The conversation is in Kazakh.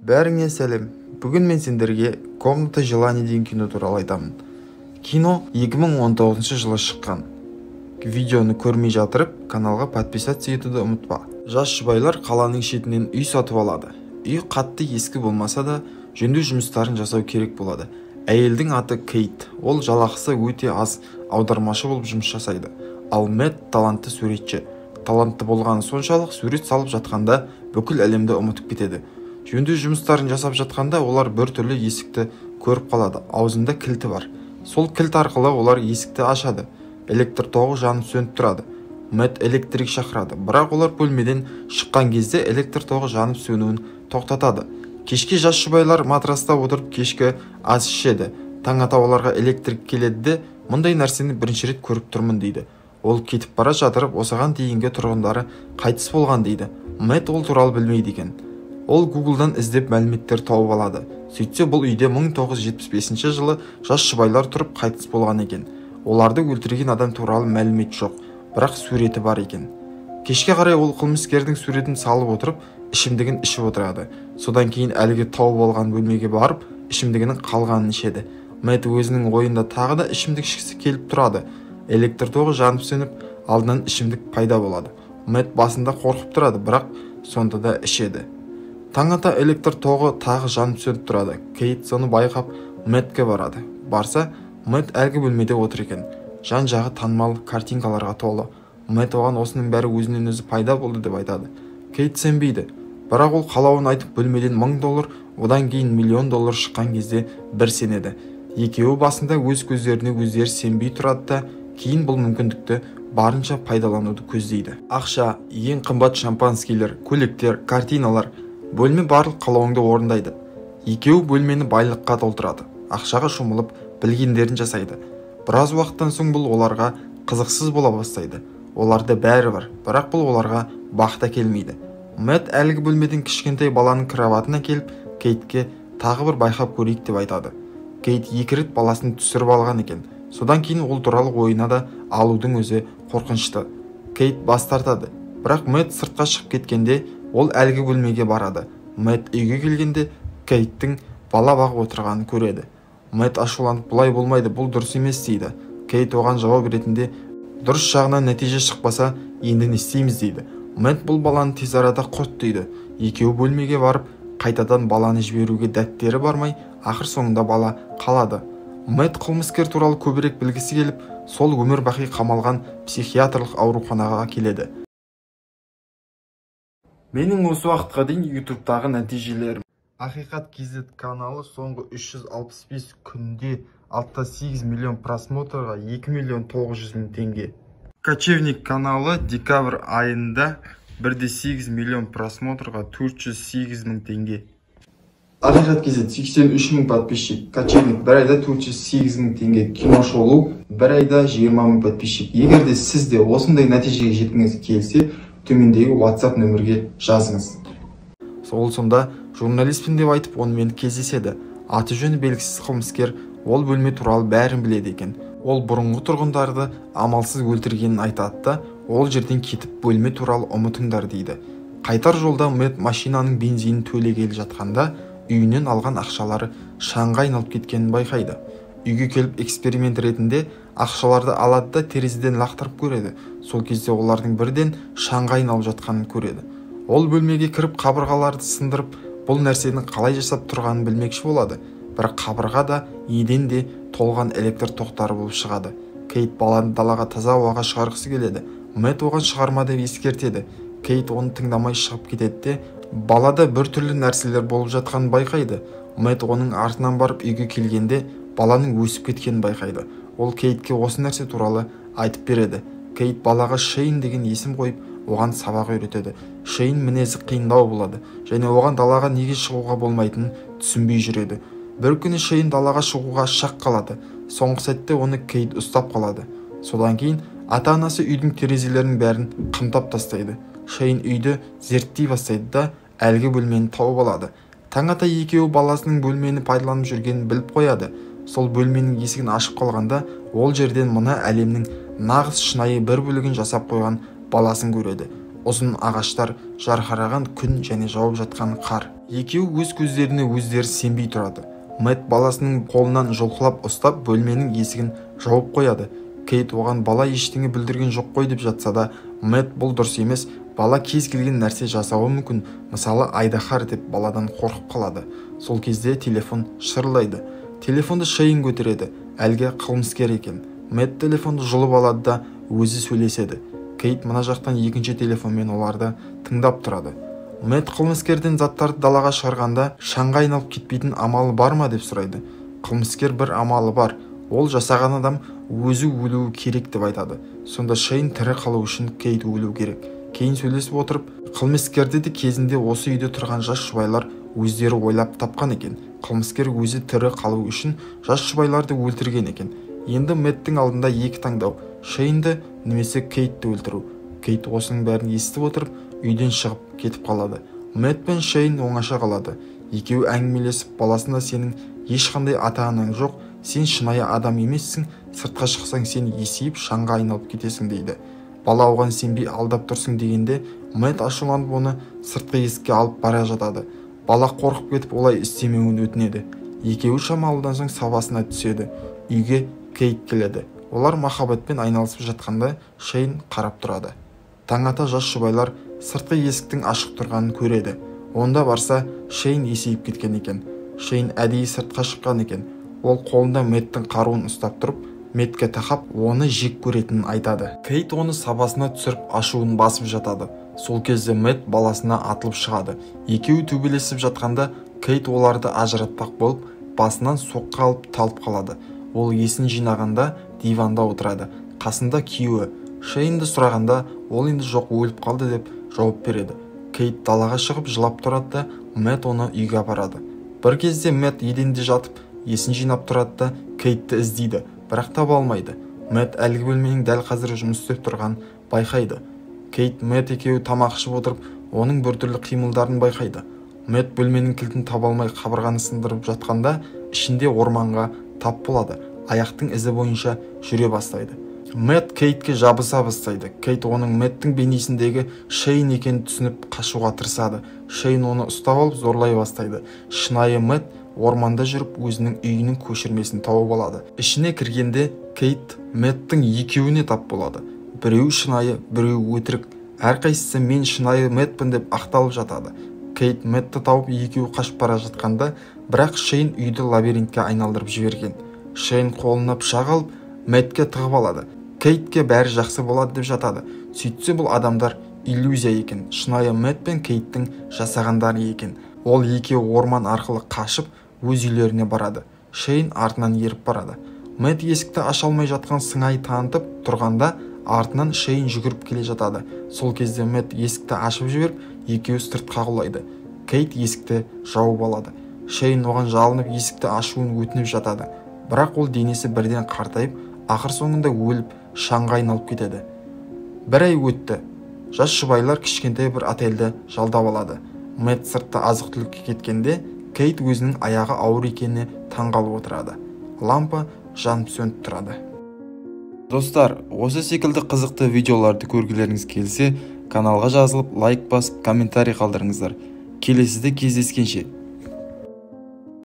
Бәріңе сәлем. Бүгін мен сендерге «Комната желаний» деген кино туралы айтамын. Кино 2019 жылы шыққан. Видеоны көрмей жатырып, каналға подписаться етуді ұмытпа. Жас жұбайлар қаланың шетінен үй сатып алады. Үй қатты ескі болмаса да, жөндеу жұмыстарын жасау керек болады. Әйелдің аты Кейт. Ол жалақысы өте аз, аудармашы болып жұмыс жасайды. Ал Мэтт талантты суретші. Талантты болғаны соншалық сурет салып жатқанда бүкіл әлемді ұмытып кетеді. Жөндеу жұмыстарын жасап жатқанда олар бір түрлі есікті көріп қалады. Аузында кілті бар. Сол кілт арқылы олар есікті ашады. Электр тоғы жанып сөніп тұрады. Мэтт электрик шақырады. Бірақ олар бөлмеден шыққан кезде электр тоғы жанып сөнуін тоқтатады. Кешке жас жұбайлар матраста отырып кешкі ас ішеді. Таң ата оларға электрик келеді де, мұндай нәрсені бірінші рет көріп тұрмын дейді. Ол кетіп бара жатырып, осыған дейінгі тұрғындары қайтыс болған дейді. Мэтт ол туралы білмейді екен. Ол Google-дан іздеп мәліметтер тауып алады. Сөйтсе бұл үйде 1975 жылы жас жұбайлар тұрып қайтыс болған екен. Оларды өлтірген адам туралы мәлімет жоқ, бірақ суреті бар екен. Кешке қарай ол қылмыскердің суретін салып отырып, ішімдігін ішіп отырады. Содан кейін әлгі тауып алған бөлмеге барып, ішімдігінің қалғанын ішеді. Мэтт өзінің ойында тағы да ішімдік ішкісі келіп тұрады. Электр тоғы жанып сөніп, алдынан ішімдік пайда болады. Мэтт басында қорқып тұрады, бірақ сонда да ішеді. Таң ата электр тоғы тағы жанып сөніп тұрады. Кейт соны байқап Мэттке барады. Барса, Мэтт әлгі бөлмеде отыр екен. Жан-жағы танымал картинкаларға толы. Мэтт оған осының бәрі өзінен өзі пайда болды деп айтады. Кейт сенбейді. Бірақ ол қалауын айтып бөлмеден $1000, одан кейін $1,000,000 шыққан кезде бір сенеді. Екеуі басында өз көздеріне өздері сенбей тұрады да, кейін бұл мүмкіндікті барынша пайдалануды көздейді. Ақша, ең қымбат шампанскийлер, көйлектер, картиналар, бөлме барлық қалауыңды орындайды. Екеуі бөлмені байлыққа толтырады. Ақшаға шомылып, білгендерін жасайды. Біраз уақыттан соң бұл оларға қызықсыз бола бастайды. Оларда бәрі бар, бірақ бұл оларға бақыт әкелмейді. Мэтт әлгі бөлмеден кішкентай баланың кроватына келіп, Кейтке тағы бір байқап көрейік деп айтады. Кейт 2 рет баласын түсіріп алған екен. Содан кейін ол туралы ойына да алудың өзі қорқынышты. Кейт бас тартады. Бірақ Мэтт сыртқа шығып кеткенде, ол әлгі бөлмеге барады. Мэтт үйге келгенде Кейттің бала бағып отырғанын көреді. Мэтт ашуланып, бұлай болмайды, бұл дұрыс емес дейді. Кейт оған жауап ретінде, дұрыс жағынан нәтиже шықпаса, енді не істейміз дейді. Мэтт бұл баланы тез арада құрт дейді. Екеуі бөлмеге барып, қайтадан баланы жіберуге дәттері бармай, ақыр соңында бала қалады. Мэтт қылмыскер туралы көбірек білгісі келіп, сол өмір бақи қамалған психиатрлық ауруханаға келеді. Менің осы уақытқа дейін YouTube-тағы нәтижелерім. Ақиқат KZ каналы соңғы 365 күнде 68 миллион просмотрға 2,900,000 теңге. Кочевник каналы декабрь айында 1,8 миллион просмотрға 408,000 теңге. Ақиқат KZ 83,000 подписчик. Кочевник бір айда 408,000 теңге. Кино шоу бір айда 20,000 подписчик. Егер де сіз де осындай нәтижеге жеткіңіз келсе, төмендегі WhatsApp нөмірге жазыңыз. Сол сонда журналистпін деп айтып онымен кездеседі. Аты жөні белгісіз қылмыскер ол бөлме туралы бәрін біледі екен. Ол бұрынғы тұрғындарды амалсыз өлтіргенін айтады да, ол жерден кетіп бөлме туралы ұмытыңдар дейді. Қайтар жолда Мэтт машинаның бензинін төлегелі жатқанда, үйінен алған ақшалары шаңға айналып кеткенін байқайды. Үйге келіп эксперимент ретінде ақшаларды алады да терезеден лақтырып көреді. Сол кезде олардың бірден шаңға айналып жатқанын көреді. Ол бөлмеге кіріп қабырғаларды сындырып, бұл нәрсені қалай жасап тұрғанын білмекші болады. Бірақ қабырға да, еден де толған электр тоқтары болып шығады. Кейт баланы далаға таза ауаға шығарғысы келеді. Мэтт оған шығарма деп ескертеді. Кейт оны тыңдамай шығып кетеді де, балада бір түрлі нәрселер болып жатқанын байқайды. Мэтт оның артынан барып үйге келгенде, баланың өсіп кеткенін байқайды. Ол Кейтке осы нәрсе туралы айтып береді. Кейт балаға Шейн деген есім қойып, оған сабақ үйретеді. Шейн мінезі қиындау болады, және оған далаға неге шығуға болмайтынын түсінбей жүреді. Бір күні Шейн далаға шығуға шақ қалады. Соңғы сәтте оны Кейт ұстап қалады. Содан кейін ата-анасы үйдің терезелерінің бәрін қымтап тастайды. Шейн үйді зерттей бастайды да, әлгі бөлмені тауып алады. Таң ата екеуі баласының бөлмені пайдаланып жүргенін біліп қояды. Сол бөлменің есігін ашып қалғанда, ол жерден мына әлемнің нағыз шынайы бір бөлігін жасап қойған баласын көреді. Ұзын ағаштар, жарқыраған күн және жауып жатқан қар. Екеуі өз көздеріне өздері сенбей тұрады. Мэтт баласының қолынан жұлқылап ұстап бөлменің есігін жауып қояды. Кейт оған бала ештеңе бүлдірген жоқ қой деп жатса да, Мэтт бұл дұрыс емес, бала кез келген нәрсе жасауы мүмкін, мысалы айдаһар деп баладан қорқып қалады. Сол кезде телефон шырылдайды. Телефонды Шейн көтереді, әлгі қылмыскер екен. Мэтт телефонды жұлып алады да өзі сөйлеседі. Кейт мына жақтан екінші телефонмен оларды тыңдап тұрады. Мэтт қылмыскерден заттарды далаға шығарғанда шаңға айналып кетпейтін амалы бар ма деп сұрайды. Қылмыскер бір амалы бар, ол жасаған адам өзі өлуі керек деп айтады. Сонда Шейн тірі қалу үшін Кейт өлу керек. Кейін сөйлесіп отырып, қылмыскерді де кезінде осы үйде тұрған жас жұбайлар өздері ойлап тапқан екен. Қылмыскер өзі тірі қалу үшін жас жұбайларды өлтірген екен. Енді Мэтттің алдында екі таңдау: Шейнді немесе Кейтті өлтіру. Кейт осының бәрін естіп отырып, үйден шығып кетіп қалады. Мэтт пен Шейн оңаша қалады. Екеуі әңгімелесіп, баласына сенің ешқандай ата-анаң жоқ, сен шынайы адам емессің, сыртқа шықсаң сен есейіп шаңға айналып кетесің дейді. Бала оған сенбей алдап тұрсың дегенде, Мэтт ашуланып оны сыртқы есікке алып бара жатады. Бала қорқып кетіп олай істемеуін өтінеді. Екеуі шамалыдан соң сабасына түседі. Үйге Кейт келеді. Олар махаббатпен айналысып жатқанда Шейн қарап тұрады. Таң ата жас жұбайлар сыртқы есіктің ашық тұрғанын көреді. Онда барса, Шейн есейіп кеткен екен. Шейн әдейі сыртқа шыққан екен. Ол қолында Мэттің қаруын ұстап тұрып, Мэттке тақап, оны жек көретінін айтады. Кейт оны сабасына түсіріп, ашуын басып жатады. Сол кезде Мэтт баласына атылып шығады. Екеуі төбелесіп жатқанда Кейт оларды ажыратпақ болып, басынан соққы алып талып қалады. Ол есін жинағанда диванда отырады. Қасында күйеуі. Шейнді сұрағанда, ол енді жоқ, өліп қалды деп жауап береді. Кейт далаға шығып жылап тұрады да Мэтт оны үйге апарады. Бір кезде Мэтт еденде жатып, есін жинап тұрады да Кейтті іздейді, бірақ таба алмайды. Мэтт әлгі бөлменің дәл қазір жұмыс істеп тұрғанын байқайды. Кейт Мэтт екеуі тамақ ішіп отырып, оның біртүрлі қимылдарын байқайды. Мэтт бөлменің кілтін таба алмай қабырғаны сындырып жатқанда, ішінде орманға тап болады. Аяқтың ізі бойынша жүре бастайды. Мэтт Кейтке жабыса бастайды. Кейт оның Мэтттің бейнесіндегі Шейн екенін түсініп қашуға тырысады. Шейн оны ұстап алып зорлай бастайды. Шынайы Мэтт орманда жүріп өзінің үйінің көшірмесін тауып алады. Ішіне кіргенде Кейт Мэтттің екеуіне тап болады. Біреу шынайы, біреу өтірік. Әрқайсысы мен шынайы Мэттпін деп ақталып жатады. Кейт Мэттті тауып екеуі қашып бара жатқанда, бірақ Шейн үйді лабиринтке айналдырып жіберген. Шейн қолына пышақ алып Мэттке тығып алады. Кейтке бәрі жақсы болады деп жатады. Сөйтсе бұл адамдар иллюзия екен. Шынайы Мэтт пен Кейттің жасағандары екен. Ол екеуі орман арқылы қашып өз үйлеріне барады. Шейн артынан еріп барады. Мэтт есікті аша алмай жатқан сыңай танытып тұрғанда, артынан Шейн жүгіріп келе жатады. Сол кезде Мэтт есікті ашып жіберіп, екеуі сыртқа құлайды. Кейт есікті жауып алады. Шейн оған жалынып есікті ашуын өтініп жатады. Бірақ ол денесі бірден қартайып, ақыр соңында өліп, шаңға айналып кетеді. Бір ай өтті. Жас жұбайлар кішкентай бір отельді жалдап алады. Мэтт сыртта азық-түлікке кеткенде, Кейт өзінің аяғы ауыр екеніне таңғалып отырады. Лампа жанып сөніп тұрады. Достар, осы секілді қызықты видеоларды көргілеріңіз келсе, каналға жазылып, лайк басып, комментарий қалдырыңыздар. Келесіде кездескенше.